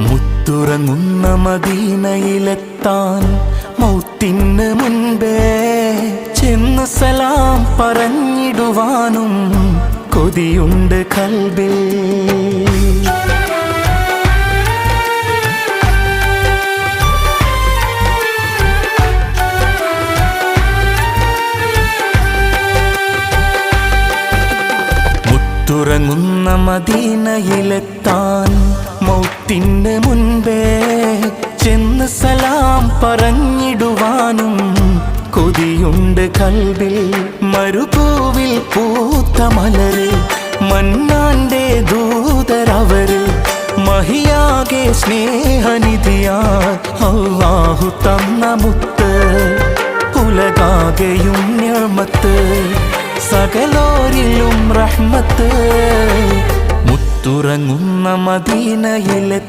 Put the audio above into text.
മുത്തുറങ്ങുന്ന മദീനയിലെത്താൻ മൗത്തിന് മുൻപേ ചെന്ന് സലാം പറഞ്ഞിടുവാനും കൊതിയുണ്ട് ഖൽബിൽ. മുത്തുറങ്ങുന്ന മദീനയിലെത്താൻ മൗത്തിന് മുൻപേ ചെന്ന് സലാം പറഞ്ഞിടുവാനും കൊതിയുണ്ട് ഖൽബിൽ. മരുഭൂവിൽ പൂത്ത മലര് മന്നാന്റെ ദൂതരവര് മഹിയാകെ സ്നേഹനിധിയായി അല്ലാഹു തന്ന മുത്ത്. ഉലകാകെയും നിഅമത്ത് സകലോരിലും റഹ്മത്ത്. മുത്തുറങ്ങുന്ന മദീനയിലെ